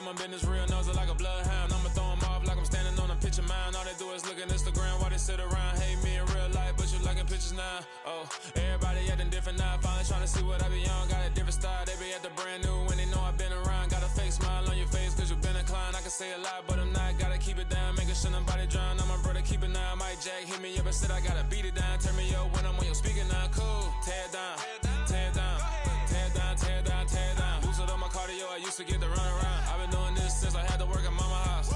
my business real, nose like a bloodhound. I'ma throw them off like I'm standing on a picture mound. All they do is look at Instagram while they sit around. Hate me in real life, but you liking pictures now. Oh, everybody acting different now. Finally trying to see what I be on. Got a different style, they be at the brand new when they know I've been around. Got a fake smile on your face cause you been inclined. I can say a lot, but I'm not. Gotta keep it down, making sure nobody drown. I'm my brother, keep it now. Mike Jack hit me up and said I gotta beat it down. Turn me up when I'm on your speaker now. Cool, tear it down, tear it down, tear it down, tear it down, tear it down. Boosted up my cardio, I used to get to run around. I've been doing this since I had to work at mama house.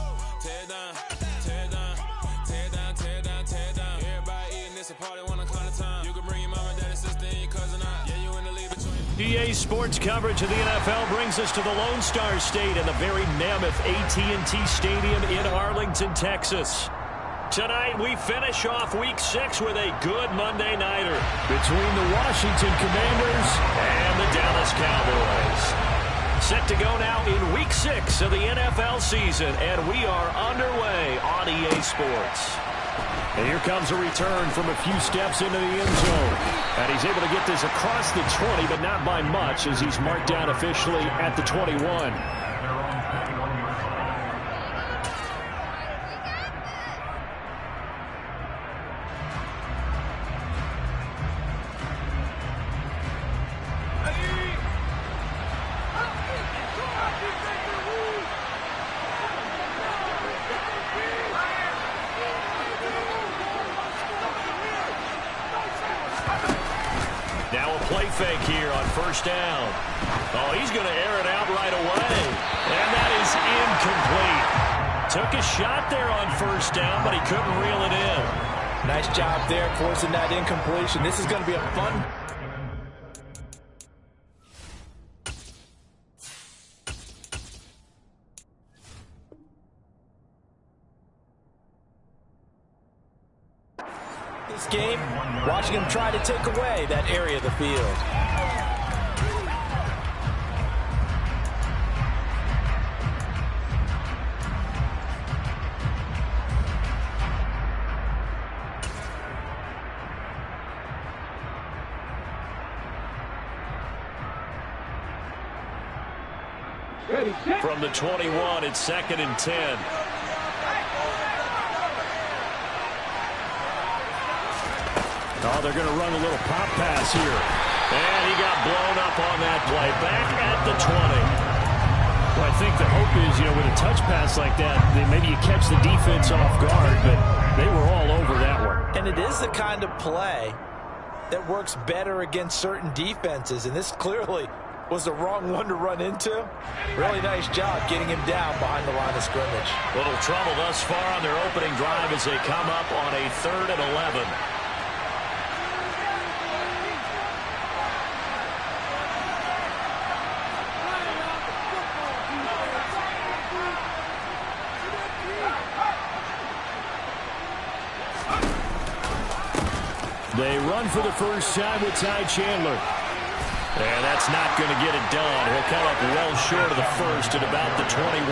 Tear it down, tear it down, tear it down, tear it down, tear it down. Everybody eating this a party, one o'clock of time. You can bring your mama, daddy, sister, and your cousin out. Yeah, you in the lead between. EA Sports coverage of the NFL brings us to the Lone Star State and the very mammoth AT&T Stadium in Arlington, Texas. Tonight, we finish off Week 6 with a good Monday nighter between the Washington Commanders and the Dallas Cowboys. Set to go now in Week 6 of the NFL season, and we are underway on EA Sports. And here comes a return from a few steps into the end zone. And he's able to get this across the 20, but not by much, as he's marked down officially at the 21. Fake here on first down. Oh, he's going to air it out right away. And that is incomplete. Took a shot there on first down, but he couldn't reel it in. Nice job there forcing that incompletion. This is going to be a fun. This game, watching him try to take away that area of the field. From the 21, it's 2nd and 10. Oh, they're going to run a little pop pass here. And he got blown up on that play. Back at the 20. Well, I think the hope is, with a touch pass like that, maybe you catch the defense off guard, but they were all over that one. And it is the kind of play that works better against certain defenses, and this clearly was the wrong one to run into. Really nice job getting him down behind the line of scrimmage. Little trouble thus far on their opening drive as they come up on a 3rd and 11. They run for the first time with Ty Chandler. And that's not going to get it done. He'll come up well short of the first at about the 21.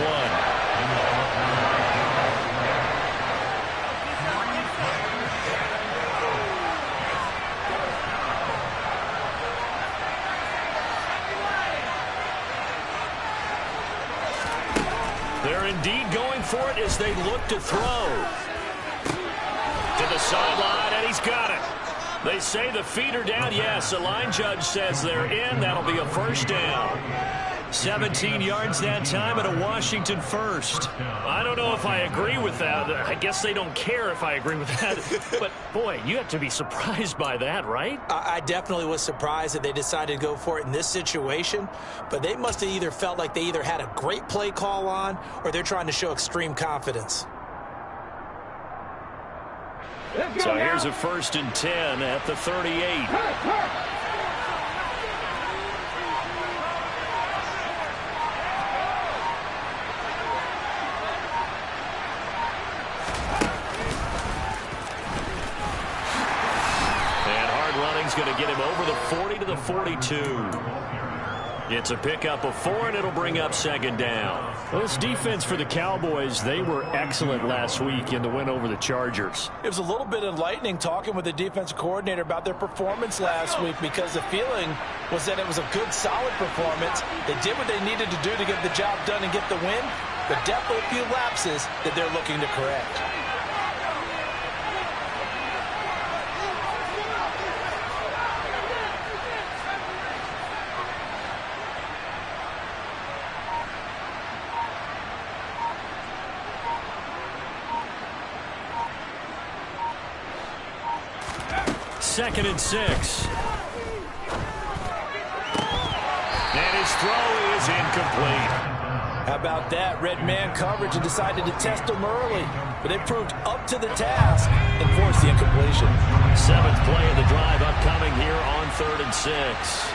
They're indeed going for it as they look to throw. To the sideline, and he's got it. They say the feet are down. Yes, the line judge says they're in. That'll be a first down. 17 yards that time and a Washington first. I don't know if I agree with that. I guess they don't care if I agree with that. But, boy, you have to be surprised by that, right? I definitely was surprised that they decided to go for it in this situation. But they must have either felt like they either had a great play call on or they're trying to show extreme confidence. So here's a 1st and 10 at the 38. And hard running's going to get him over the 40 to the 42. It's a pickup of 4, and it'll bring up second down. Well, this defense for the Cowboys, they were excellent last week in the win over the Chargers. It was a little bit enlightening talking with the defensive coordinator about their performance last week, because the feeling was that it was a good, solid performance. They did what they needed to do to get the job done and get the win, but definitely a few lapses that they're looking to correct. Second and 6. And his throw is incomplete. How about that? Red man coverage and decided to test him early, but they proved up to the task and forced the incompletion. 7th play of the drive upcoming here on 3rd and 6.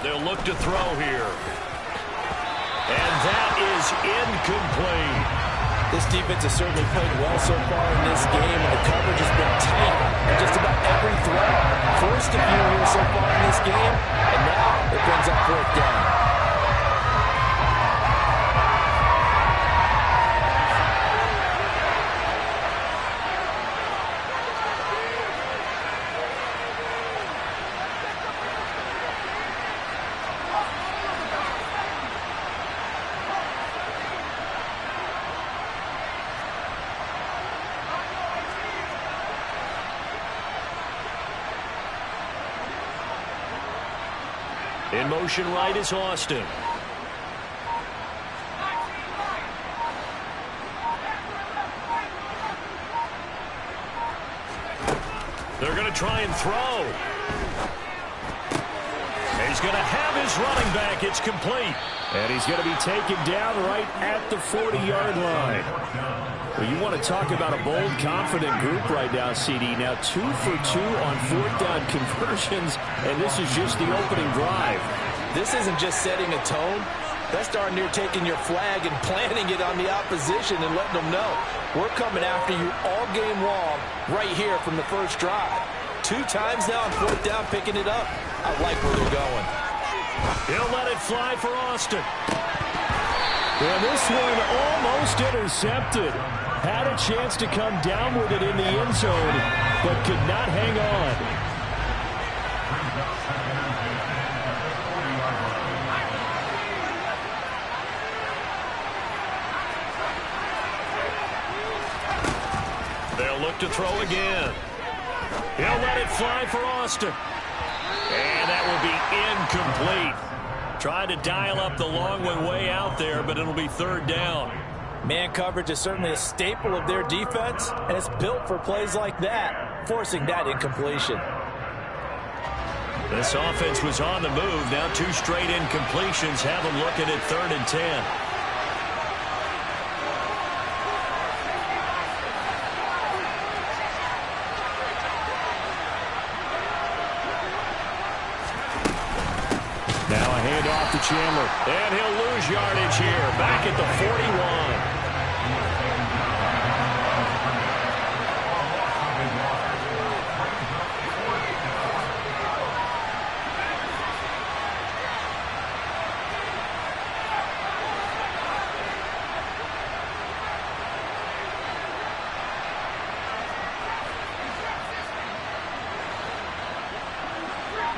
They'll look to throw here. And that is incomplete. This defense has certainly played well so far in this game, and the coverage has been tight on just about every throw. Forced a few here so far in this game, and now it brings up 4th down. In motion right is Austin. They're going to try and throw. And he's going to have his running back. It's complete. And he's going to be taken down right at the 40-yard line. Well, you want to talk about a bold, confident group right now, CD. Now 2 for 2 on 4th down conversions, and this is just the opening drive. This isn't just setting a tone. That's darn near taking your flag and planting it on the opposition and letting them know we're coming after you all game long right here from the first drive. 2 times now on 4th down, picking it up. I like where they're going. He'll let it fly for Austin. And this one almost intercepted. Had a chance to come down with it in the end zone, but could not hang on. They'll look to throw again. He'll let it fly for Austin. And that will be incomplete. Trying to dial up the long one way out there, but it'll be 3rd down. Man coverage is certainly a staple of their defense, and it's built for plays like that, forcing that incompletion. This offense was on the move. Now 2 straight incompletions have them looking at 3rd and 10. Now a handoff to Chandler. And he'll lose yardage here. Back at the 41.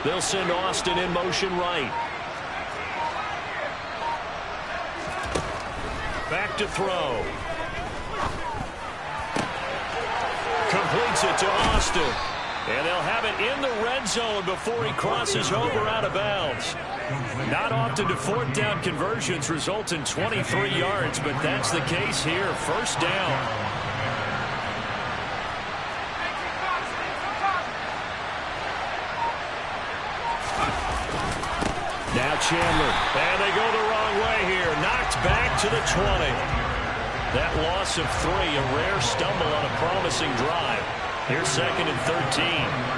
They'll send Austin in motion right. Back to throw. Completes it to Austin. And they'll have it in the red zone before he crosses over out of bounds. Not often do 4th down conversions result in 23 yards, but that's the case here. 1st down. Now Chandler. And they go the wrong way here. Knocked back to the 20. That loss of 3, a rare stumble on a promising drive. Here's 2nd and 13.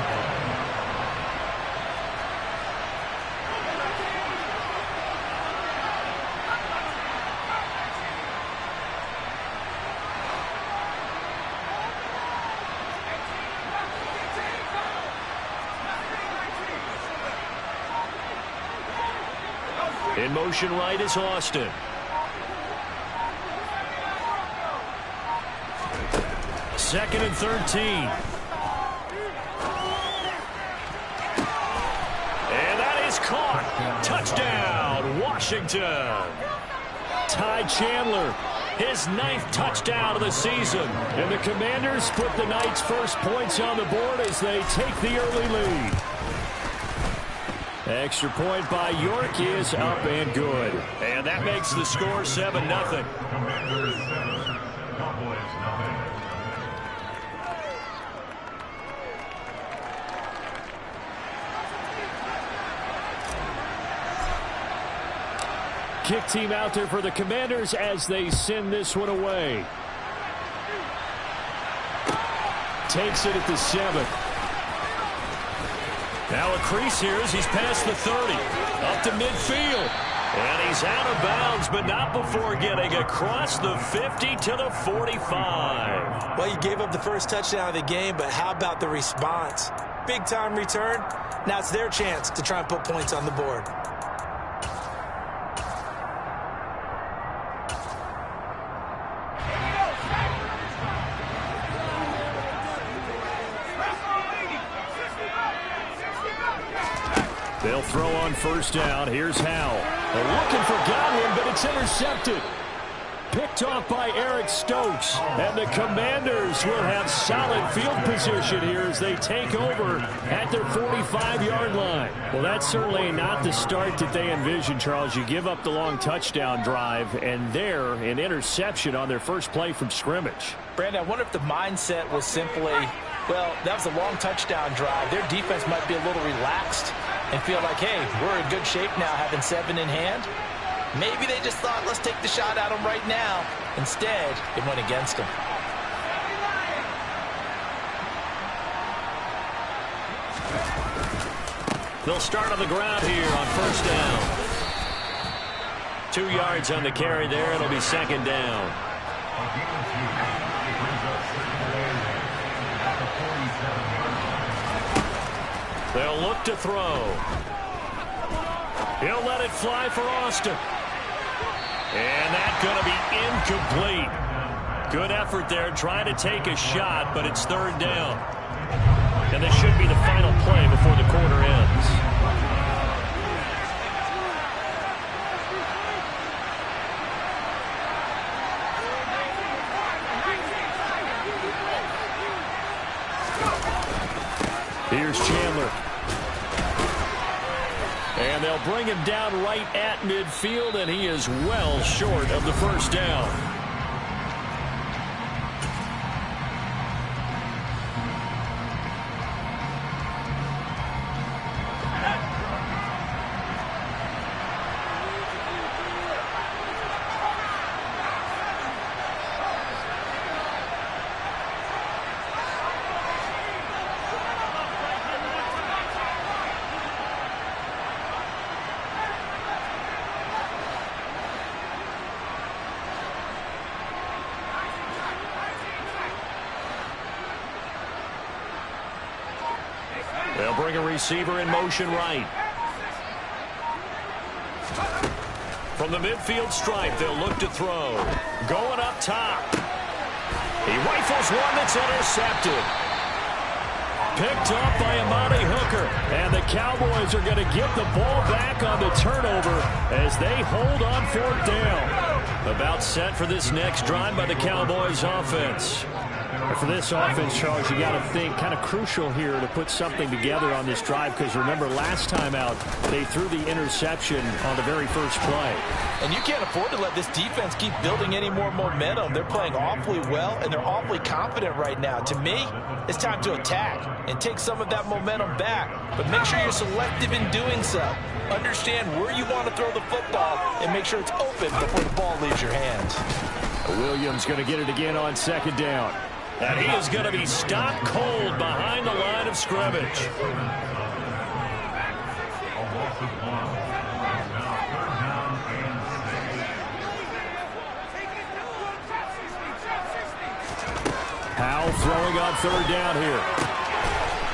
In motion right is Austin. Second and 13. And that is caught. Touchdown, Washington. Ty Chandler, his 9th touchdown of the season. And the Commanders put the Knights' first points on the board as they take the early lead. Extra point by York is up and good. And that makes the score 7-0. Kick team out there for the Commanders as they send this one away. Takes it at the 7. Now a crease here as he's past the 30. Up to midfield. And he's out of bounds, but not before getting across the 50 to the 45. Well, you gave up the first touchdown of the game, but how about the response? Big time return. Now it's their chance to try and put points on the board. They'll throw on first down. Here's Howell. They're looking for Godwin, but it's intercepted. Picked off by Eric Stokes. And the Commanders will have solid field position here as they take over at their 45-yard line. Well, that's certainly not the start that they envisioned, Charles. You give up the long touchdown drive, and there, an interception on their first play from scrimmage. Brandon, I wonder if the mindset was simply, well, that was a long touchdown drive. Their defense might be a little relaxed and feel like, hey, we're in good shape now having 7 in hand. Maybe they just thought, let's take the shot at them right now. Instead, it went against them. They'll start on the ground here on first down. 2 yards on the carry there. It'll be second down. They'll look to throw. He'll let it fly for Austin. And that's going to be incomplete. Good effort there trying to take a shot, but it's third down. And this should be the final play before the quarter ends. Here's Chandler. And they'll bring him down right at midfield, and he is well short of the first down. They'll bring a receiver in motion right. From the midfield stripe, they'll look to throw. Going up top. He rifles one that's intercepted. Picked up by Amani Hooker. And the Cowboys are going to get the ball back on the turnover as they hold on fourth down. About set for this next drive by the Cowboys offense. For this offense, Charles, you got to think kind of crucial here to put something together on this drive, because remember last time out they threw the interception on the very first play. And you can't afford to let this defense keep building any more momentum. They're playing awfully well, and they're awfully confident right now. To me, it's time to attack and take some of that momentum back. But make sure you're selective in doing so. Understand where you want to throw the football and make sure it's open before the ball leaves your hands. Williams going to get it again on second down. And he is going to be stopped cold behind the line of scrimmage. Howell throwing on third down here.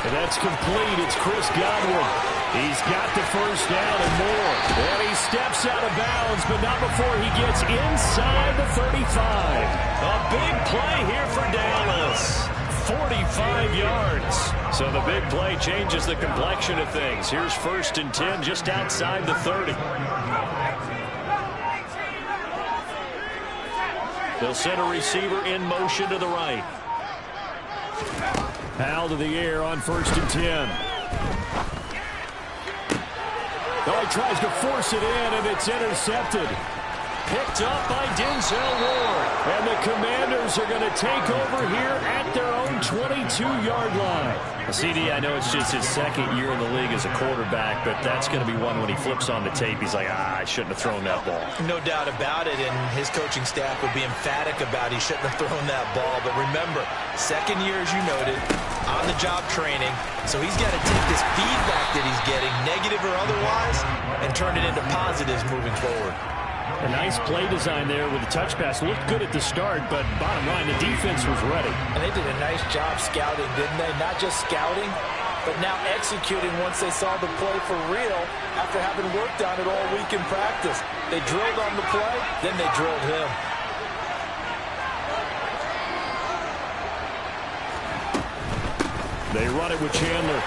And that's complete. It's Chris Godwin. He's got the first down and more. And he steps out of bounds, but not before he gets inside the 35. A big play here for Dallas. 45 yards. So the big play changes the complexion of things. Here's 1st and 10 just outside the 30. They'll send a receiver in motion to the right. Powell to the air on 1st and 10. Oh, he tries to force it in, and it's intercepted. Picked up by Denzel Ward. And the Commanders are going to take over here at their own 22-yard line. CD, I know it's just his 2nd year in the league as a quarterback, but that's going to be one when he flips on the tape. He's like, I shouldn't have thrown that ball. No doubt about it, and his coaching staff will be emphatic about he shouldn't have thrown that ball. But remember, 2nd year, as you noted, on-the-job training. So he's got to take this feedback that he's getting, negative or otherwise, and turn it into positives moving forward. A nice play design there with the touch pass. Looked good at the start, but bottom line, the defense was ready. And they did a nice job scouting, didn't they? Not just scouting, but now executing once they saw the play for real after having worked on it all week in practice. They drilled on the play, then they drilled him. They run it with Chandler.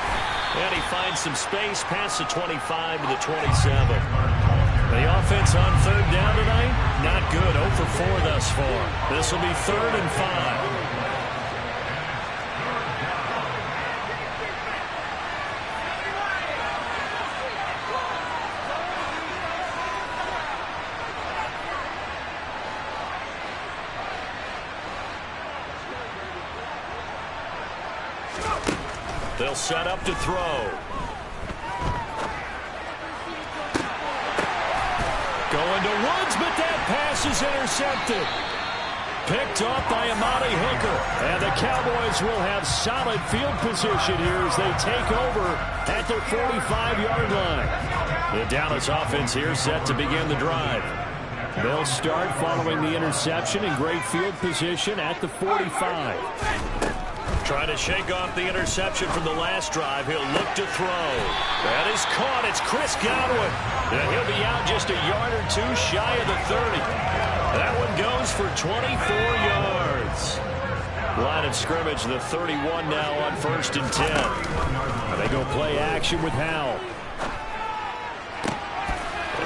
And he finds some space past the 25 to the 27. The offense on 3rd down tonight, not good. 0 for 4 thus far. This will be 3rd and 5. They'll set up to throw. Going to Woods, but that pass is intercepted. Picked off by Amani Hooker. And the Cowboys will have solid field position here as they take over at their 45-yard line. The Dallas offense here set to begin the drive. They'll start following the interception in great field position at the 45. Trying to shake off the interception from the last drive. He'll look to throw. That is caught. It's Chris Godwin. And he'll be out just a yard or two shy of the 30. That one goes for 24 yards. Line of scrimmage, the 31 now on 1st and 10. And they go play action with Howell.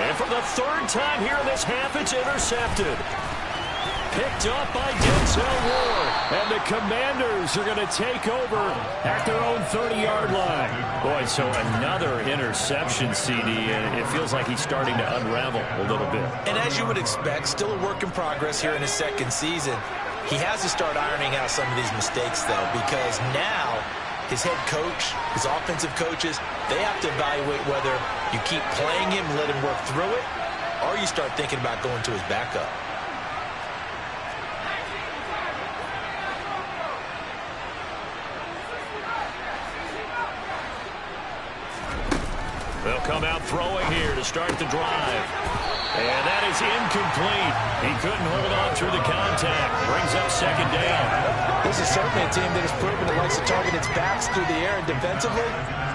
And for the 3rd time here in this half, it's intercepted. Picked up by Denzel Ward. And the Commanders are going to take over at their own 30-yard line. Boy, so another interception, CD, and it feels like he's starting to unravel a little bit. And as you would expect, still a work in progress here in his 2nd season. He has to start ironing out some of these mistakes, though, because now his head coach, his offensive coaches, they have to evaluate whether you keep playing him, let him work through it, or you start thinking about going to his backup. They'll come out throwing here to start the drive. And that is incomplete. He couldn't hold on through the contact. Brings up 2nd down. This is certainly a team that has proven it likes to target its backs through the air, and defensively,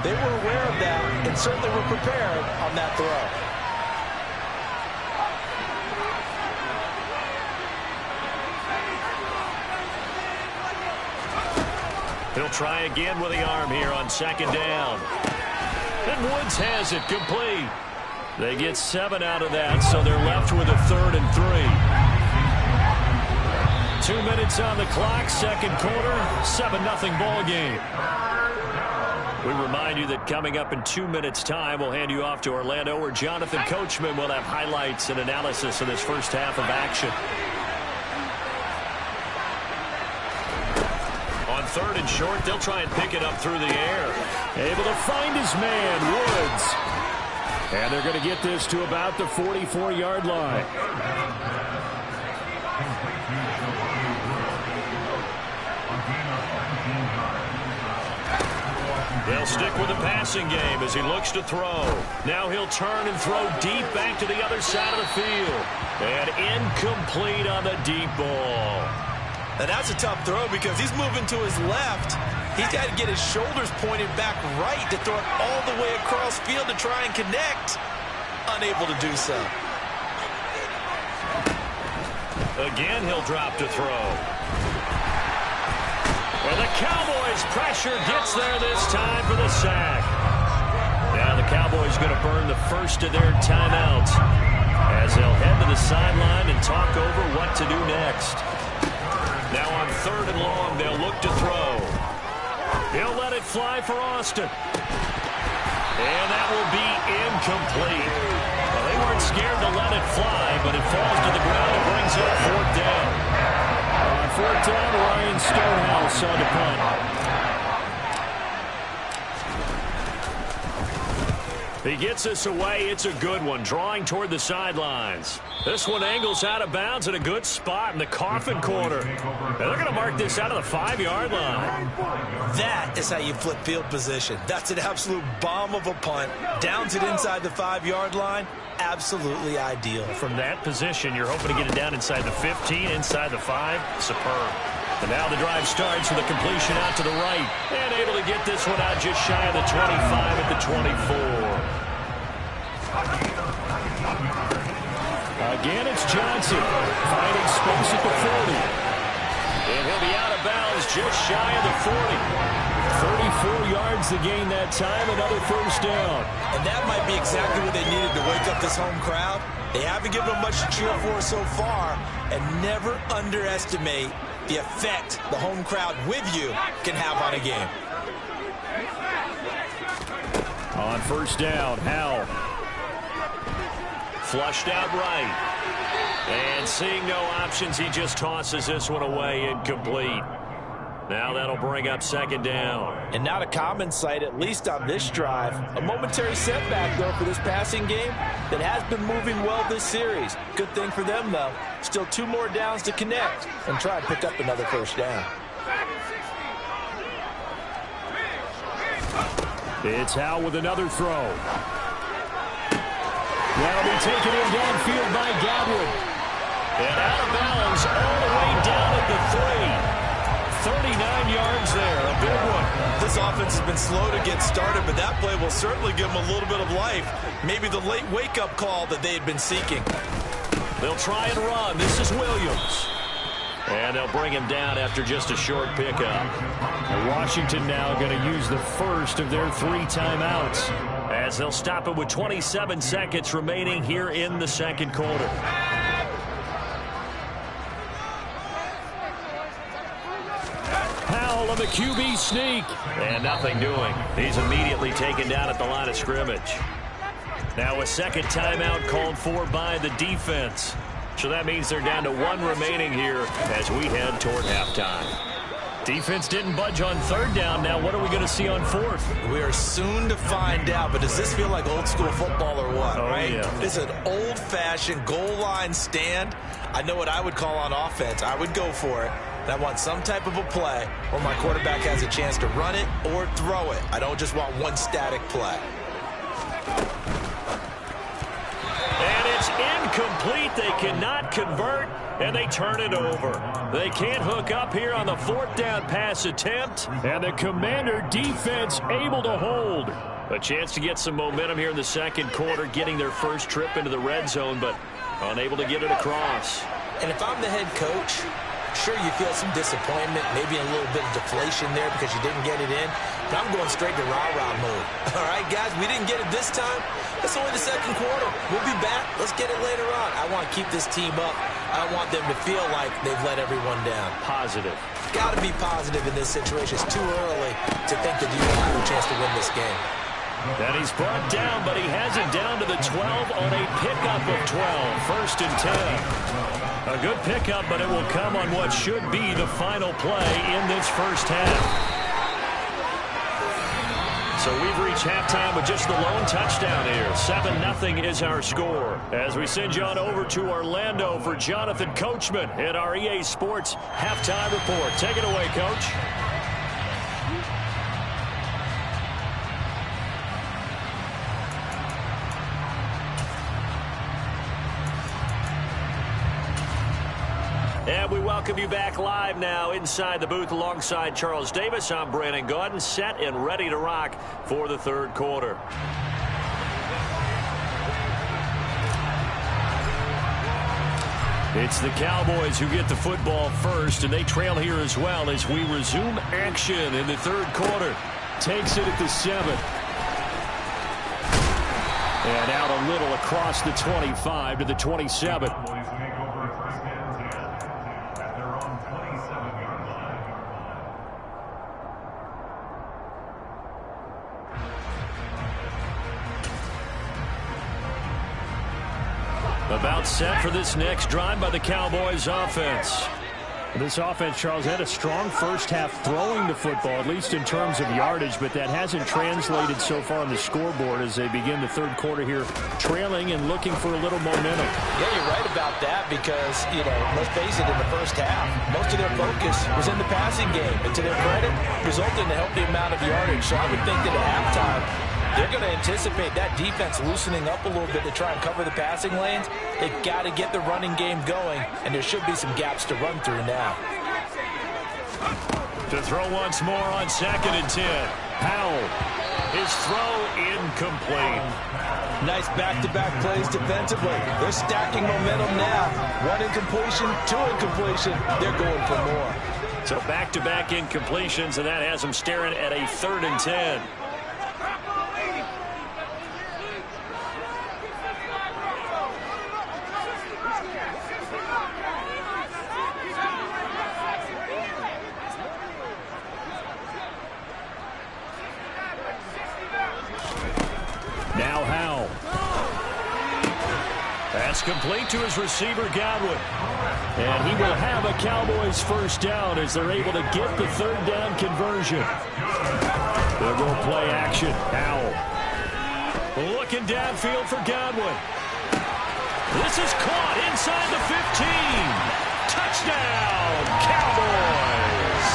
they were aware of that and certainly were prepared on that throw. He'll try again with the arm here on 2nd down. And Woods has it complete. They get 7 out of that, so they're left with a 3rd and 3. 2 minutes on the clock, 2nd quarter, 7-0 ball game. We remind you that coming up in 2 minutes' time, we'll hand you off to Orlando, where Jonathan Coachman will have highlights and analysis of this first half of action. On 3rd and short, they'll try and pick it up through the air. Able to find his man, Woods. And they're going to get this to about the 44-yard line. They'll stick with the passing game as he looks to throw. Now he'll turn and throw deep back to the other side of the field. And incomplete on the deep ball. Now that's a tough throw because he's moving to his left. He's got to get his shoulders pointed back right to throw it all the way across field to try and connect. Unable to do so. Again, he'll drop to throw. And the Cowboys' pressure gets there this time for the sack. Now the Cowboys going to burn the first of their timeouts as they'll head to the sideline and talk over what to do next. Now on 3rd and long, they'll look to throw. He'll let it fly for Austin. And that will be incomplete. Well, they weren't scared to let it fly, but it falls to the ground and brings up 4th down. On 4th down, Ryan Stonehouse on the punt. He gets us away. It's a good one, drawing toward the sidelines. This one angles out of bounds at a good spot in the coffin corner. And they're going to mark this out of the 5-yard line. That is how you flip field position. That's an absolute bomb of a punt. Downs it inside the 5-yard line. Absolutely ideal. From that position, you're hoping to get it down inside the 15, inside the 5. Superb. And now the drive starts with a completion out to the right. And able to get this one out just shy of the 25 at the 24. Again, it's Johnson finding space at the 40. And he'll be out of bounds just shy of the 40. 34 yards to gain that time, another first down. And that might be exactly what they needed to wake up this home crowd. They haven't given them much to cheer for so far, and never underestimate the effect the home crowd with you can have on a game. On first down, Howell. Flushed out right. And seeing no options, he just tosses this one away, incomplete. Now that'll bring up 2nd down. And not a common sight, at least on this drive. A momentary setback, though, for this passing game that has been moving well this series. Good thing for them, though. Still 2 more downs to connect and try and pick up another first down. It's Howell with another throw. That'll be taken in downfield by Godwin. And out of bounds all the way down at the 3. 39 yards there, a big one. This offense has been slow to get started, but that play will certainly give them a little bit of life. Maybe the late wake-up call that they had been seeking. They'll try and run. This is Williams. And they'll bring him down after just a short pickup. And Washington now going to use the first of their 3 timeouts, as they'll stop it with 27 seconds remaining here in the 2nd quarter. Howell on the QB sneak. And nothing doing. He's immediately taken down at the line of scrimmage. Now a 2nd timeout called for by the defense. So that means they're down to 1 remaining here as we head toward halftime. Defense didn't budge on 3rd down. Now what are we going to see on 4th? We are soon to find out, but does this feel like old school football or what, right? Yeah. It's an old-fashioned goal line stand. I know what I would call on offense. I would go for it. And I want some type of a play where my quarterback has a chance to run it or throw it. I don't just want one static play. And it's incomplete. They cannot convert, and they turn it over. They can't hook up here on the 4th down pass attempt, and the Commander defense able to hold. A chance to get some momentum here in the 2nd quarter, getting their first trip into the red zone, but unable to get it across. And if I'm the head coach, sure you feel some disappointment, maybe a little bit of deflation there because you didn't get it in, but I'm going straight to rah-rah mode. All right, guys, we didn't get it this time. It's only the 2nd quarter. We'll be back. Let's get it later on. I want to keep this team up. I don't want them to feel like they've let everyone down. Positive. Got to be positive in this situation. It's too early to think that you have a chance to win this game. And he's brought down, but he has it down to the 12 on a pickup of 12. 1st and 10. A good pickup, but it will come on what should be the final play in this first half. So we've reached halftime with just the lone touchdown here. 7-0 is our score. As we send you on over to Orlando for Jonathan Coachman at our EA Sports Halftime Report. Take it away, Coach. And And we welcome you back live now inside the booth alongside Charles Davis. I'm Brandon Gaudin, set and ready to rock for the third quarter. It's the Cowboys who get the football first, and they trail here as well as we resume action in the third quarter. Takes it at the 7. And out a little across the 25 to the 27. About set for this next drive by the Cowboys offense. This offense, Charles, had a strong first half throwing the football, at least in terms of yardage, but that hasn't translated so far on the scoreboard as they begin the third quarter here, trailing and looking for a little momentum. Yeah, you're right about that because, let's face it, in the first half, most of their focus was in the passing game. And to their credit, resulted in a healthy amount of yardage. So I would think that at halftime, they're going to anticipate that defense loosening up a little bit to try and cover the passing lanes. They've got to get the running game going, and there should be some gaps to run through now. To throw once more on 2nd and 10. Powell. His throw incomplete. Nice back-to-back plays defensively. They're stacking momentum now. 1 incompletion, 2 incompletion. They're going for more. So back-to-back incompletions, and that has them staring at a 3rd and 10. Complete to his receiver, Godwin. And he will have a Cowboys first down as they're able to get the 3rd down conversion. They'll go play action. Powell. Looking downfield for Godwin. This is caught inside the 15. Touchdown, Cowboys.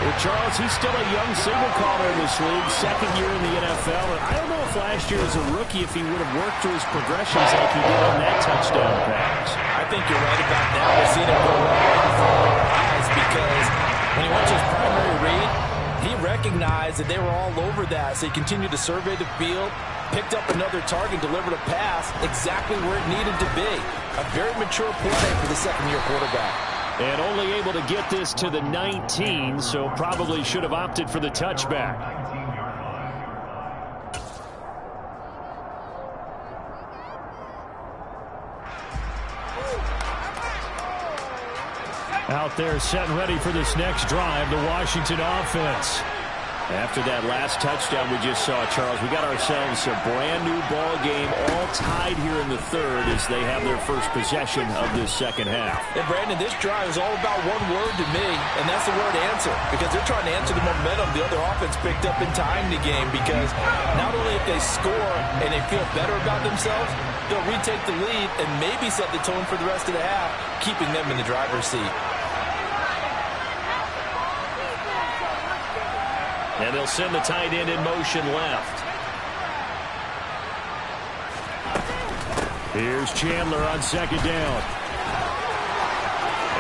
Well, Charles, he's still a young signal caller in this league, 2nd year in the NFL. And I don't know if last year as a rookie if he would have worked through his progressions like he did on that touchdown pass. I think you're right about that. We've seen it go right before our eyes because when he went to his primary read, he recognized that they were all over that. So he continued to survey the field, picked up another target, delivered a pass exactly where it needed to be. A very mature play for the second-year quarterback. And only able to get this to the 19, so probably should have opted for the touchback. Out there set and ready for this next drive, the Washington offense. After that last touchdown we just saw, Charles, we got ourselves a brand-new ball game, all tied here in the 3rd as they have their first possession of this second half. And, Brandon, this drive is all about one word to me, and that's the word answer, because they're trying to answer the momentum the other offense picked up in tying the game, because not only if they score and they feel better about themselves, they'll retake the lead and maybe set the tone for the rest of the half, keeping them in the driver's seat. And they'll send the tight end in motion left. Here's Chandler on 2nd down.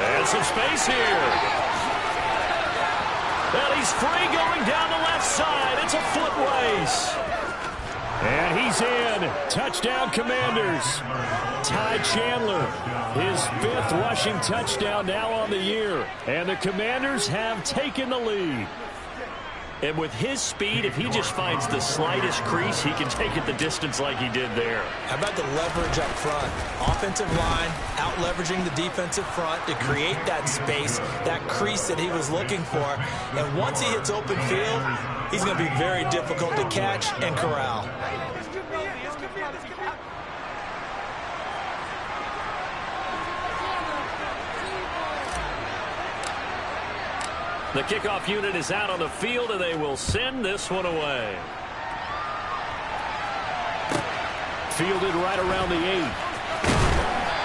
And some space here. And he's free going down the left side. It's a foot race. And he's in. Touchdown, Commanders. Ty Chandler, his 5th rushing touchdown now on the year. And the Commanders have taken the lead. And with his speed, if he just finds the slightest crease, he can take it the distance like he did there. How about the leverage up front? Offensive line out-leveraging the defensive front to create that space, that crease that he was looking for. And once he hits open field, he's going to be very difficult to catch and corral. The kickoff unit is out on the field, and they will send this one away. Fielded right around the 8.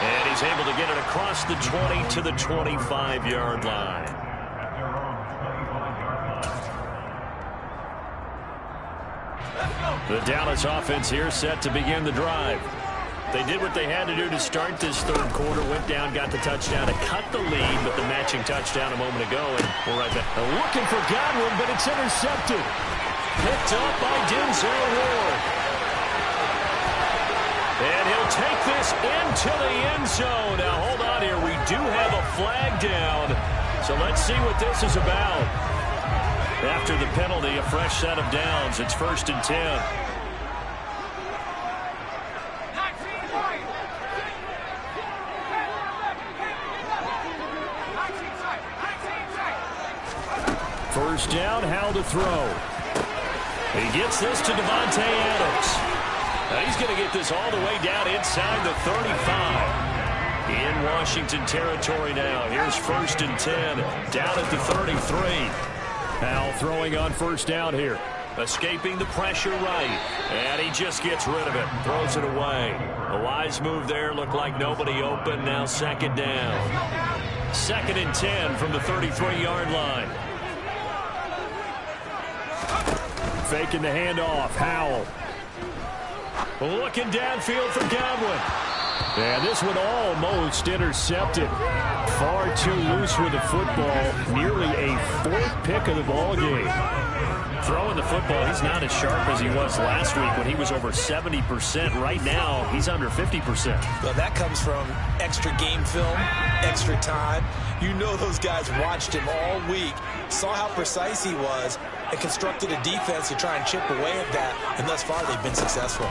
And he's able to get it across the 20 to the 25-yard line. The Dallas offense here set to begin the drive. They did what they had to do to start this third quarter. Went down, got the touchdown to cut the lead, but the matching touchdown a moment ago, and we're right back. Looking for Godwin, but it's intercepted. Picked up by Denzel Ward. And he'll take this into the end zone. Now, hold on here. We do have a flag down, so let's see what this is about. After the penalty, a fresh set of downs. It's 1st and 10. First down, Howell to throw. He gets this to Devontae Adams. Now he's going to get this all the way down inside the 35. In Washington territory now. Here's 1st and 10. Down at the 33. Howell throwing on first down here. Escaping the pressure right. And he just gets rid of it. Throws it away. A wise move there. Looked like nobody open. Now 2nd down. 2nd and 10 from the 33-yard line. Faking the handoff. Howell. Looking downfield for Godwin. And this one almost intercepted. Far too loose with the football. Nearly a 4th pick of the ball game. Throwing the football, he's not as sharp as he was last week when he was over 70%. Right now, he's under 50%. Well, that comes from extra game film, extra time. You know those guys watched him all week, saw how precise he was, and constructed a defense to try and chip away at that. And thus far, they've been successful.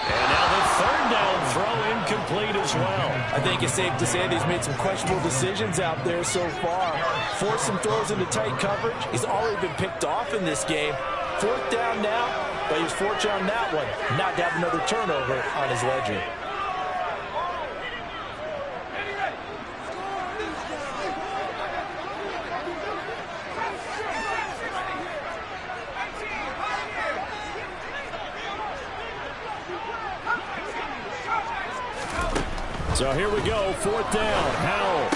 And now the 3rd down throw incomplete as well. I think it's safe to say that he's made some questionable decisions out there so far. Forced some throws into tight coverage. He's already been picked off in this game. 4th down now, but he was fortunate on that one. Not to have another turnover on his ledger. So here we go, 4th down. Howell.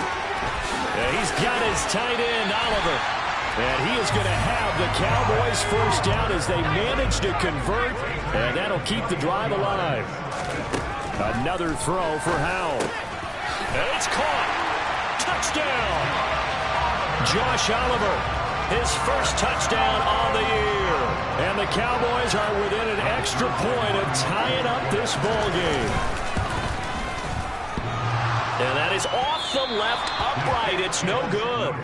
He's got his tight end, Oliver. And he is going to have the Cowboys first down as they manage to convert. And that'll keep the drive alive. Another throw for Howell. And it's caught. Touchdown. Josh Oliver, his first touchdown on the year. And the Cowboys are within an extra point of tying up this ball game. And that is off the left upright. It's no good.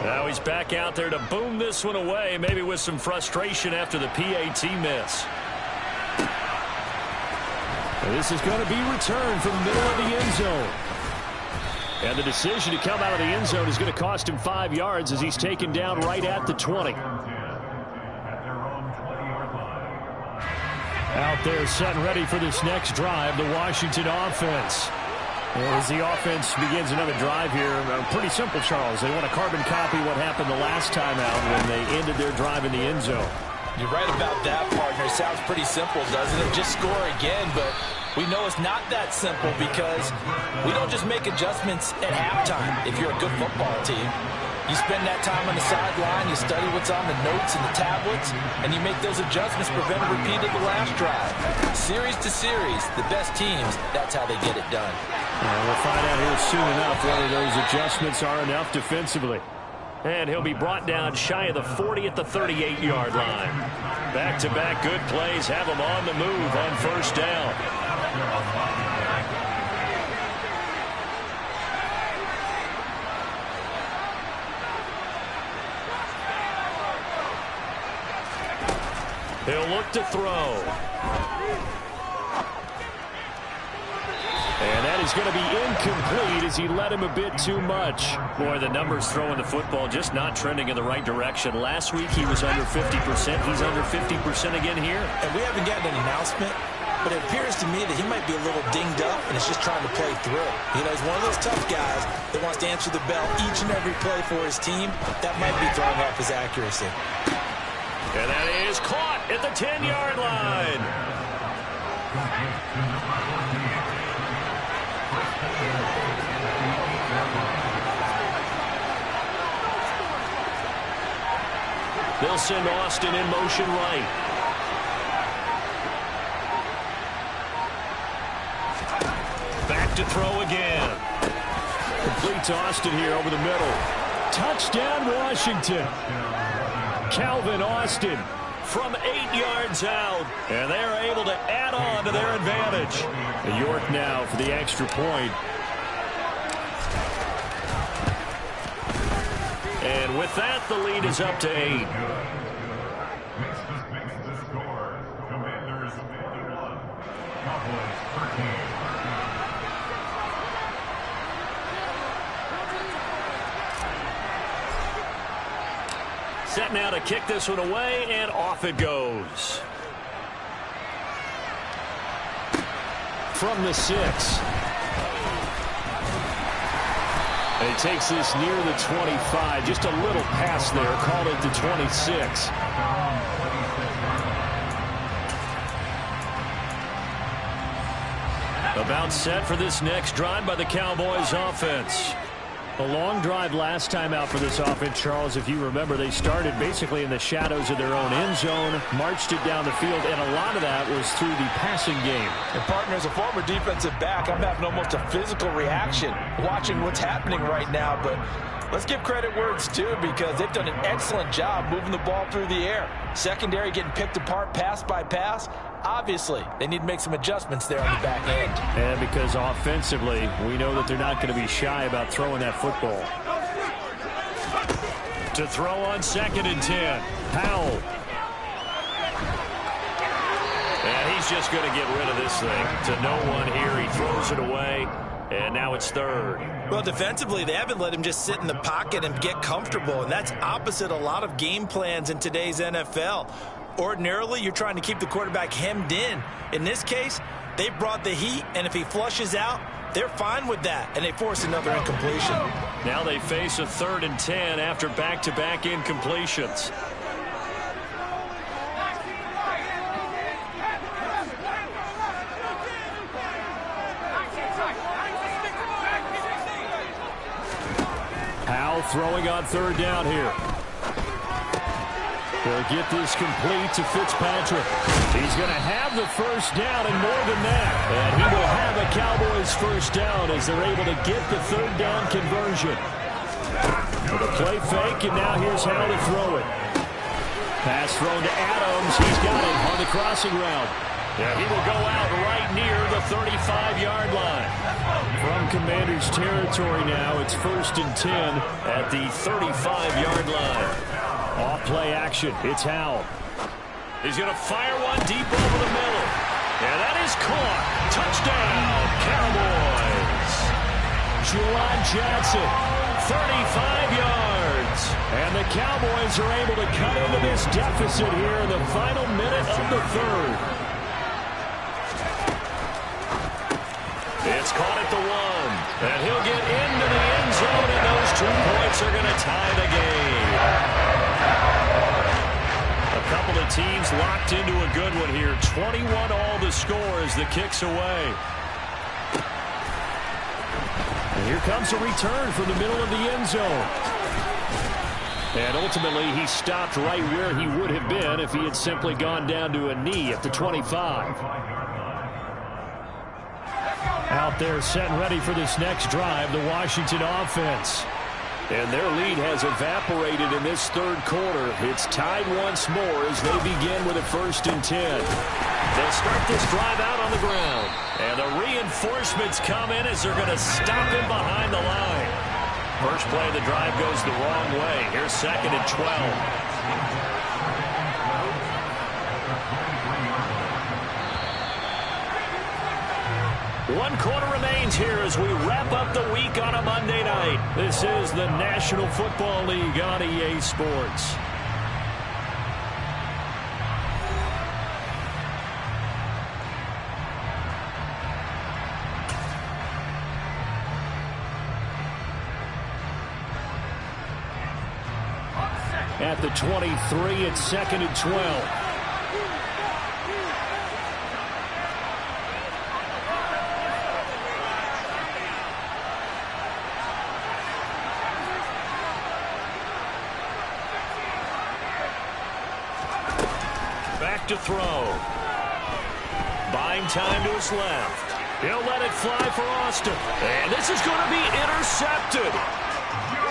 Now he's back out there to boom this one away, maybe with some frustration after the PAT miss. And this is going to be returned from the middle of the end zone. And the decision to come out of the end zone is going to cost him 5 yards as he's taken down right at the 20. Out there set and ready for this next drive, the Washington offense. As the offense begins another drive here, pretty simple, Charles. They want to carbon copy what happened the last time out when they ended their drive in the end zone. You're right about that, partner. Sounds pretty simple, doesn't it? Just score again, but we know it's not that simple because we don't just make adjustments at halftime if you're a good football team. You spend that time on the sideline, you study what's on the notes and the tablets, and you make those adjustments, prevent a repeat of the last drive. Series to series, the best teams, that's how they get it done. We'll find out here soon enough whether those adjustments are enough defensively. And he'll be brought down shy of the 40 at the 38-yard line. Back-to-back good plays have him on the move on first down. He'll look to throw. And that is going to be incomplete as he led him a bit too much. Boy, the numbers throwing the football just not trending in the right direction. Last week he was under 50%. He's under 50% again here. And we haven't gotten an announcement, but it appears to me that he might be a little dinged up and is just trying to play through. You know, he's one of those tough guys that wants to answer the bell each and every play for his team. That might be throwing off his accuracy. And that is caught at the 10-yard line. They'll send Austin in motion right. Back to throw again. Complete to Austin here over the middle. Touchdown, Washington. Calvin Austin from 8 yards out, and they're able to add on to their advantage. York now for the extra point. And with that, the lead is up to 8. Set now to kick this one away, and off it goes. From the 6. And he takes this near the 25. Just a little pass there. Called it the 26. About set for this next drive by the Cowboys offense. A long drive last time out for this offense, Charles. If you remember, they started basically in the shadows of their own end zone, marched it down the field, and a lot of that was through the passing game. And partner, as a former defensive back, I'm having almost a physical reaction watching what's happening right now. But let's give credit where it's due, because they've done an excellent job moving the ball through the air. Secondary getting picked apart pass by pass. Obviously, they need to make some adjustments there on the back end. And because offensively, we know that they're not going to be shy about throwing that football. To throw on 2nd and 10. Powell. And he's just going to get rid of this thing. To no one here. He throws it away. And now it's 3rd. Well, defensively, they haven't let him just sit in the pocket and get comfortable. And that's opposite a lot of game plans in today's NFL. Ordinarily, you're trying to keep the quarterback hemmed in. In this case, they brought the heat, and if he flushes out, they're fine with that, and they force another incompletion. Now they face a 3rd and 10 after back-to-back incompletions. Powell throwing on 3rd down here. They'll get this complete to Fitzpatrick. He's going to have the first down and more than that. And he will have a Cowboys first down as they're able to get the 3rd down conversion. With a play fake, and now here's how to throw it. Pass thrown to Adams. He's got it on the crossing route. Yeah, he will go out right near the 35-yard line. From Commander's territory now, it's 1st and 10 at the 35-yard line. Off play action. It's Howell. He's going to fire one deep over the middle. And that is caught. Touchdown, Cowboys. Juwan Johnson, 35 yards. And the Cowboys are able to cut into this deficit here in the final minute of the 3rd. It's caught at the 1. And he'll get into the end zone, and those 2 points are going to tie the game. A couple of teams locked into a good one here. 21 all the score as the kick's away. And here comes a return from the middle of the end zone. And ultimately, he stopped right where he would have been if he had simply gone down to a knee at the 25. Out there set and ready for this next drive, the Washington offense. And their lead has evaporated in this 3rd quarter. It's tied once more as they begin with a 1st and 10. They'll start this drive out on the ground. And the reinforcements come in as they're going to stop him behind the line. First play of the drive goes the wrong way. Here's 2nd and 12. 1 quarter remains here as we wrap up the week on a Monday night. This is the National Football League on EA Sports. At the 23, it's 2nd and 12. back to throw. Buying time to his left. He'll let it fly for Austin. And this is going to be intercepted.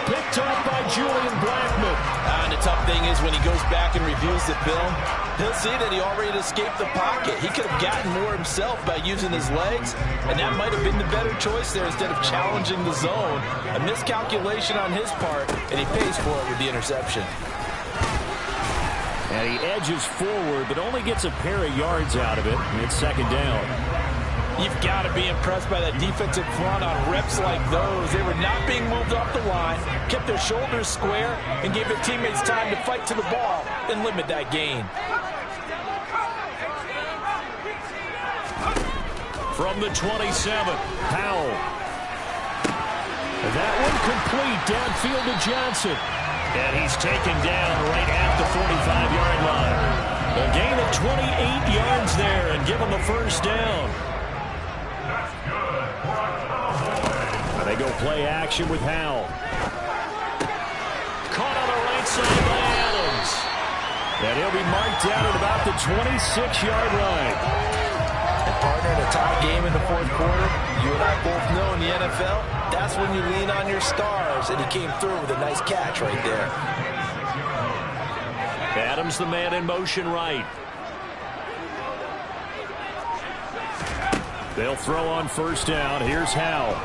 Picked up by Julian Blackmon. And the tough thing is when he goes back and reviews the film, he'll see that he already escaped the pocket. He could have gotten more himself by using his legs, and that might have been the better choice there instead of challenging the zone. A miscalculation on his part, and he pays for it with the interception. And he edges forward, but only gets a pair of yards out of it, and it's second down. You've got to be impressed by that defensive front on reps like those. They were not being moved off the line, kept their shoulders square, and gave their teammates time to fight to the ball and limit that gain. From the 27, Powell. That one complete downfield to Johnson. And he's taken down right at the 45-yard line. A gain of 28 yards there and give him the first down. And they go play action with Howell. Caught on the right side by Adams. And he'll be marked down at about the 26-yard line. And partner, in a tie game in the fourth quarter, you and I both know in the NFL, that's when you lean on your stars, and he came through with a nice catch right there. Adams, the man in motion right. They'll throw on first down. Here's Howell.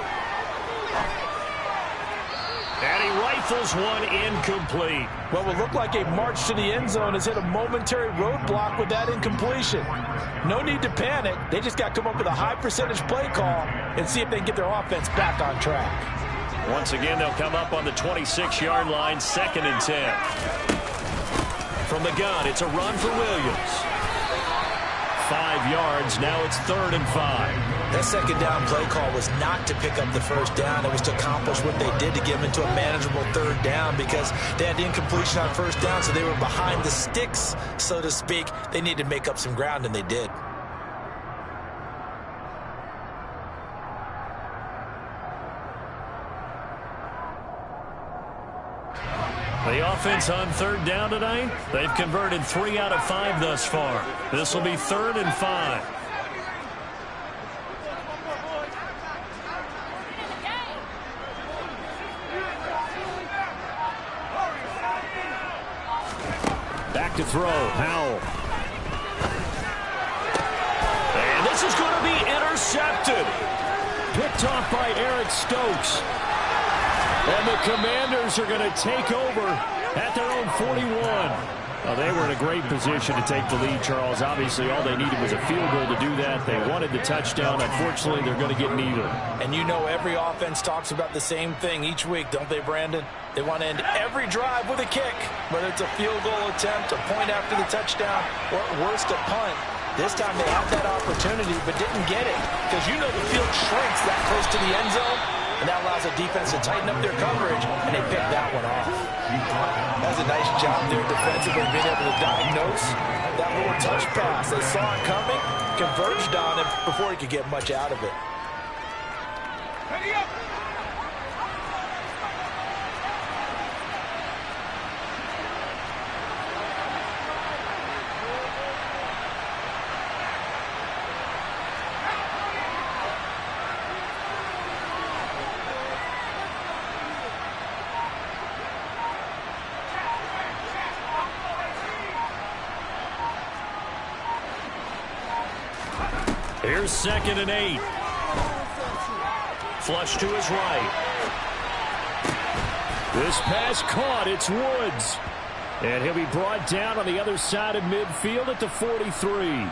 And he rifles one incomplete. What will look like a march to the end zone has hit a momentary roadblock with that incompletion. No need to panic. They just got to come up with a high percentage play call and see if they can get their offense back on track. Once again, they'll come up on the 26-yard line, 2nd and 10. From the gun, it's a run for Williams. 5 yards, now it's 3rd and 5. That second down play call was not to pick up the first down. It was to accomplish what they did to get them into a manageable 3rd down because they had the incompletion on first down, so they were behind the sticks, so to speak. They needed to make up some ground, and they did. The offense on 3rd down tonight, they've converted 3 out of 5 thus far. This will be 3rd and 5. Back to throw, Howell. And this is going to be intercepted. Picked off by Eric Stokes. And the Commanders are going to take over at their own 41. Well, they were in a great position to take the lead, Charles. Obviously, all they needed was a field goal to do that. They wanted the touchdown. Unfortunately, they're going to get neither. And you know every offense talks about the same thing each week, don't they, Brandon? They want to end every drive with a kick, whether it's a field goal attempt, a point after the touchdown, or at worst, a punt. This time they had that opportunity but didn't get it because you know the field shrinks that close to the end zone. And that allows the defense to tighten up their coverage, and they picked that one off. That was a nice job there defensively, being able to diagnose that little touch pass. They saw it coming, converged on him before he could get much out of it. Here's 2nd and 8. Flush to his right. This pass caught. It's Woods. And he'll be brought down on the other side of midfield at the 43.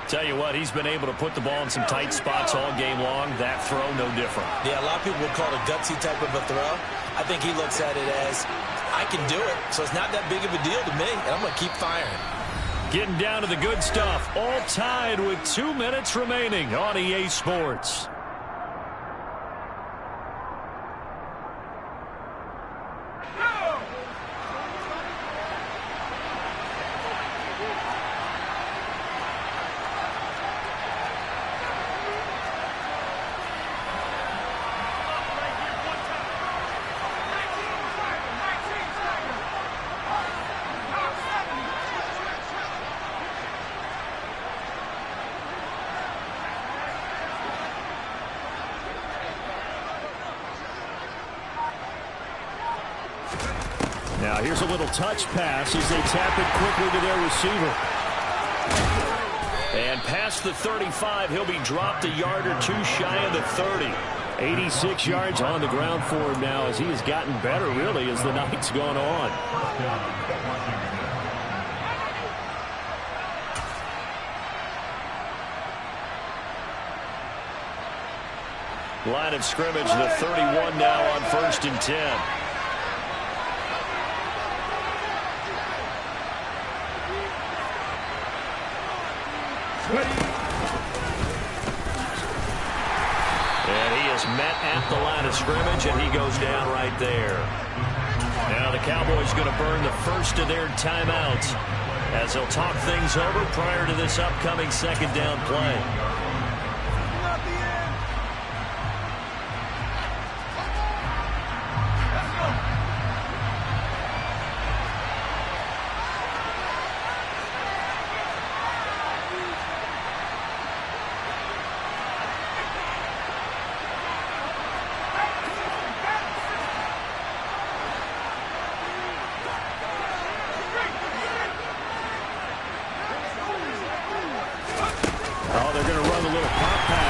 Tell you what, he's been able to put the ball in some tight spots all game long. That throw, no different. Yeah, a lot of people would call it a gutsy type of a throw. I think he looks at it as, I can do it, so it's not that big of a deal to me, and I'm going to keep firing. Getting down to the good stuff. All tied with 2 minutes remaining on EA Sports. Now here's a little touch pass as they tap it quickly to their receiver. And past the 35, he'll be dropped a yard or two shy of the 30. 86 yards on the ground for him now as he has gotten better, really, as the night's gone on. Line of scrimmage, the 31 now on 1st and 10. And he is met at the line of scrimmage, and he goes down right there. Now the Cowboys going to burn the first of their timeouts as they'll talk things over prior to this upcoming second down play.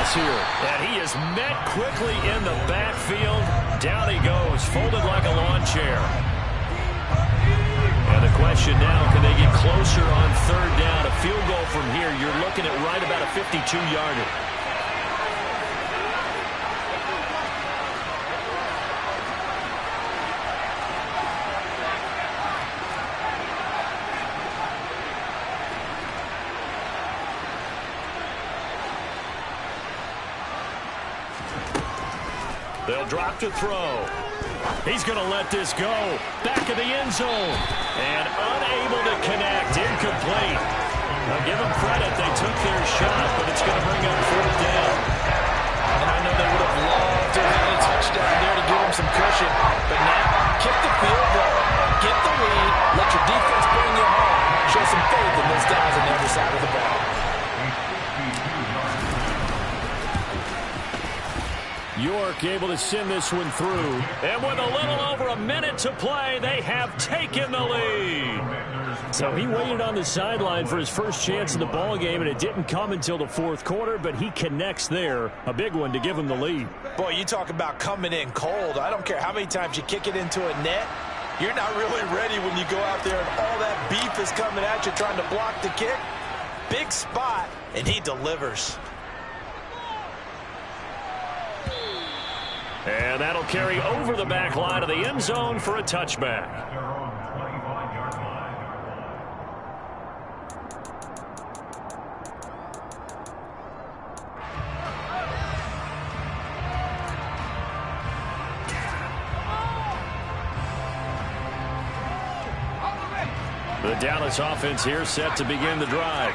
Here. And he is met quickly in the backfield. Down he goes, folded like a lawn chair. And the question now, can they get closer on 3rd down? A field goal from here, you're looking at right about a 52-yarder. They'll drop to throw. He's going to let this go. Back of the end zone. And unable to connect. Incomplete. Now give them credit. They took their shot, but it's going to bring up 4th down. And I know they would have loved to have a touchdown there to give them some cushion. But now, kick the field goal. Get the lead. Let your defense bring you home. Show some faith in those guys on the other side of the ball. York able to send this one through. And with a little over a minute to play, they have taken the lead. So he waited on the sideline for his first chance in the ball game, and it didn't come until the 4th quarter, but he connects there. A big one to give him the lead. Boy, you talk about coming in cold. I don't care how many times you kick it into a net. You're not really ready when you go out there and all that beef is coming at you trying to block the kick. Big spot, and he delivers. And that'll carry over the back line of the end zone for a touchback. The Dallas offense here set to begin the drive.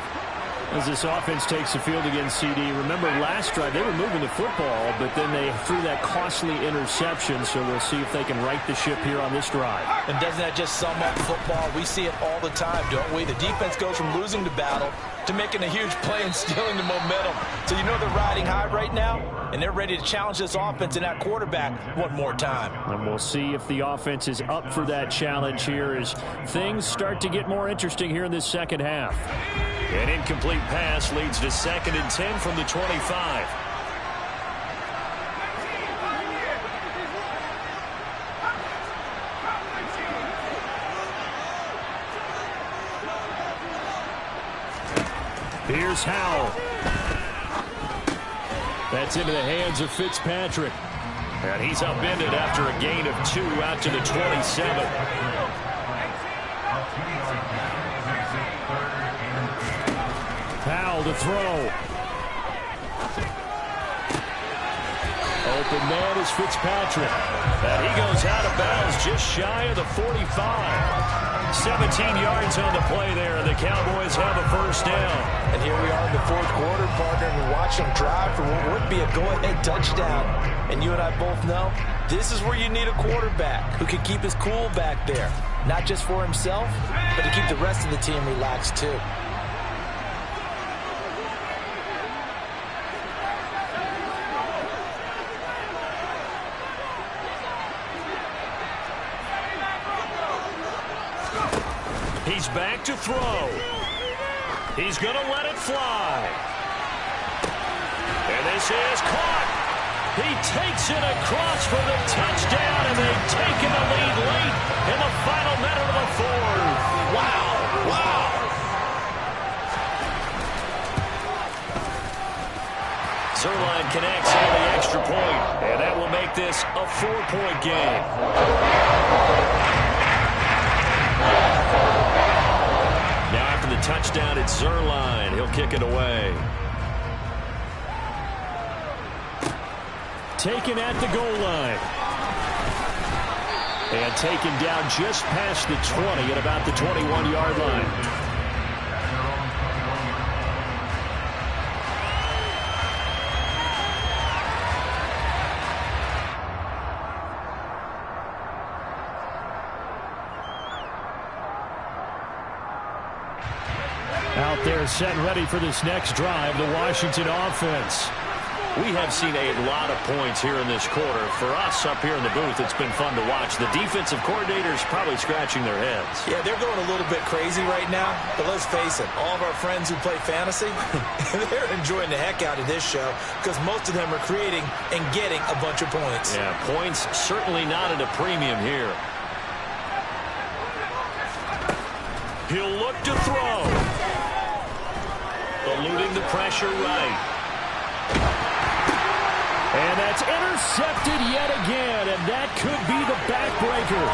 As this offense takes the field against CD, remember last drive they were moving the football, but then they threw that costly interception, so we'll see if they can right the ship here on this drive. And doesn't that just sum up football? We see it all the time, don't we? The defense goes from losing the battle to making a huge play and stealing the momentum. So you know they're riding high right now, and they're ready to challenge this offense and that quarterback one more time. And we'll see if the offense is up for that challenge here as things start to get more interesting here in this second half. An incomplete pass leads to 2nd and 10 from the 25. Here's Howell. That's into the hands of Fitzpatrick. And he's upended after a gain of 2 out to the 27. Howell to throw. Open man is Fitzpatrick. And he goes out of bounds just shy of the 45. 17 yards on the play there, and the Cowboys have a 1st down. And here we are in the 4th quarter, partner, and watch them drive for what would be a go-ahead touchdown. And you and I both know this is where you need a quarterback who can keep his cool back there. Not just for himself, but to keep the rest of the team relaxed too. He's back to throw. He's going to let it fly. And this is caught. He takes it across for the touchdown, and they've taken the lead late in the final minute of the fourth. Wow. Wow. Zerline connects on the extra point, and that will make this a 4-point game. Now after the touchdown, it's Zerline. He'll kick it away. Taken at the goal line. And taken down just past the 20 at about the 21-yard line. Out there set and ready for this next drive, the Washington offense. We have seen a lot of points here in this quarter. For us up here in the booth, it's been fun to watch. The defensive coordinators probably scratching their heads. Yeah, they're going a little bit crazy right now. But let's face it, all of our friends who play fantasy, they're enjoying the heck out of this show because most of them are creating and getting a bunch of points. Yeah, points certainly not at a premium here. He'll look to throw. Eluding the pressure right. And that's intercepted yet again, and that could be the backbreaker.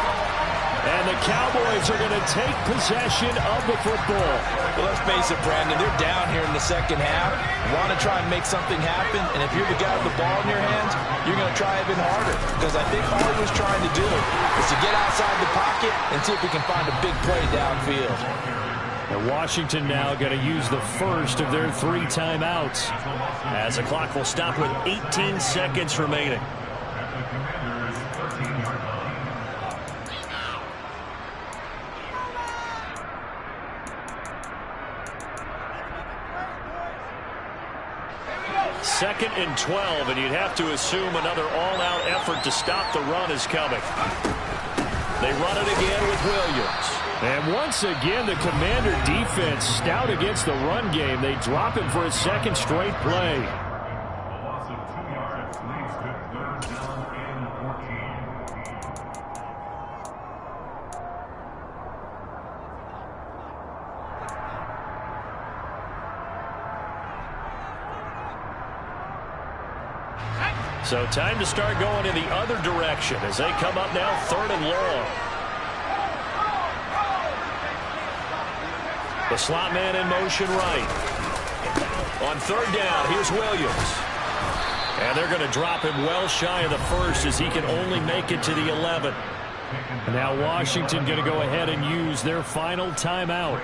And the Cowboys are going to take possession of the football. Well, let's face it, Brandon, they're down here in the second half. Want to try and make something happen, and if you're the guy with the ball in your hands, you're going to try even harder. Because I think all he was trying to do is to get outside the pocket and see if he can find a big play downfield. And Washington now going to use the first of their 3 timeouts, as the clock will stop with 18 seconds remaining. Second and 12, and you'd have to assume another all-out effort to stop the run is coming. They run it again with Williams. And once again, the Commander defense stout against the run game. They drop him for a second straight play. So time to start going in the other direction as they come up now 3rd and long. The slot man in motion right. On 3rd down, here's Williams. And they're going to drop him well shy of the first as he can only make it to the 11. And now Washington going to go ahead and use their final timeout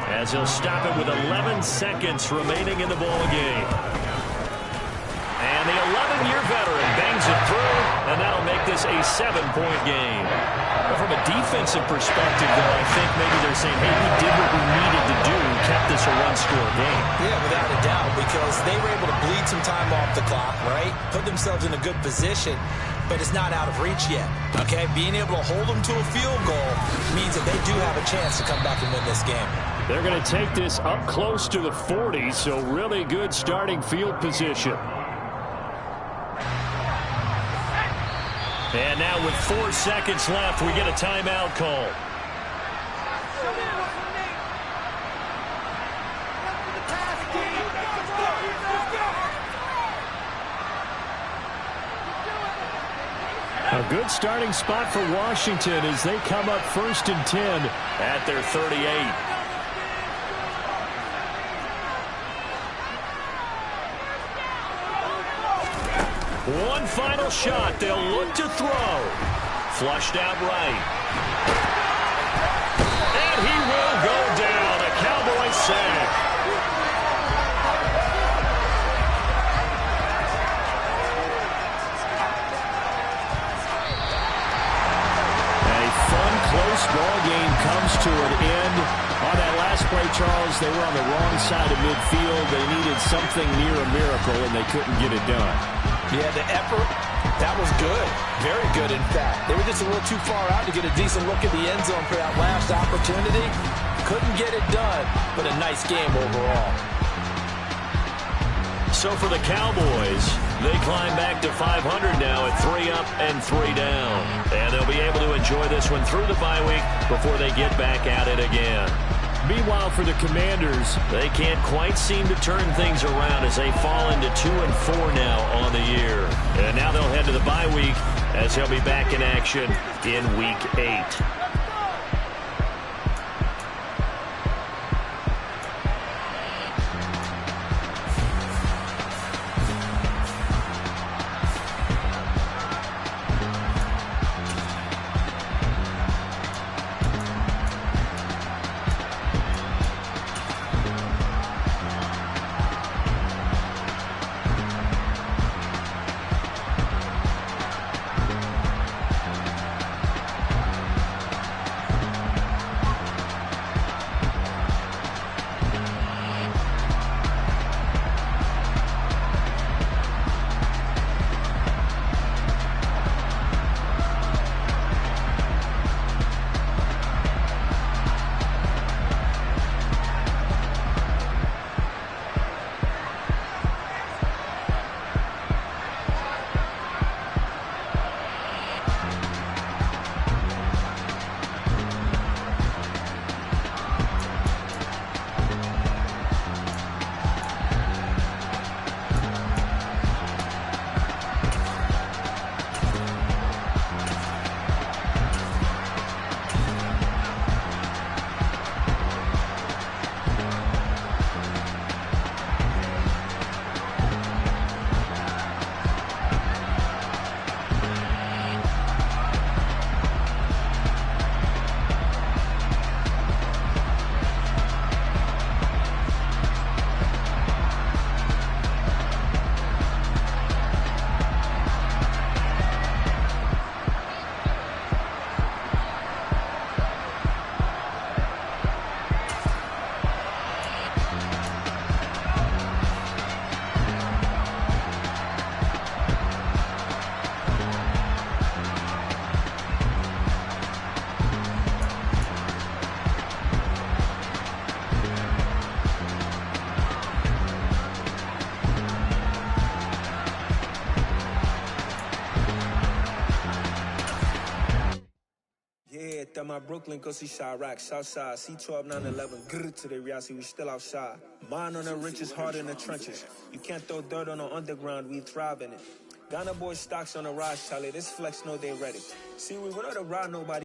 as he'll stop it with 11 seconds remaining in the ball game. And the 11-year veteran bangs it through, and that'll make this a 7-point game. But from a defensive perspective, though, I think maybe they're saying, hey, we did what we needed to do and kept this a one-score game. Yeah, without a doubt, because they were able to bleed some time off the clock, right? Put themselves in a good position, but it's not out of reach yet, okay? Being able to hold them to a field goal means that they do have a chance to come back and win this game. They're going to take this up close to the 40, so really good starting field position. And now with 4 seconds left, we get a timeout call. A good starting spot for Washington as they come up 1st and 10 at their 38. One final shot. They'll look to throw. Flushed out right. And he will go down. A Cowboy sack. A fun, close ball game comes to an end. On that last play, Charles, they were on the wrong side of midfield. They needed something near a miracle, and they couldn't get it done. Yeah, the effort, that was good. Very good, in fact. They were just a little too far out to get a decent look at the end zone for that last opportunity. Couldn't get it done, but a nice game overall. So for the Cowboys, they climb back to 500 now at 3 up and 3 down. And they'll be able to enjoy this one through the bye week before they get back at it again. Meanwhile, for the Commanders, they can't quite seem to turn things around as they fall into 2-4 now on the year. And now they'll head to the bye week as they'll be back in action in Week 8. My Brooklyn, go see Chirac, Southside, C12, 911, grrr to the reality, we still outside. Mine on the richest, heart in the trenches. You can't throw dirt on the underground, we thrive in it. Ghana boy stocks on the rise, Charlie, this flex know they ready. See, we without a ride, nobody.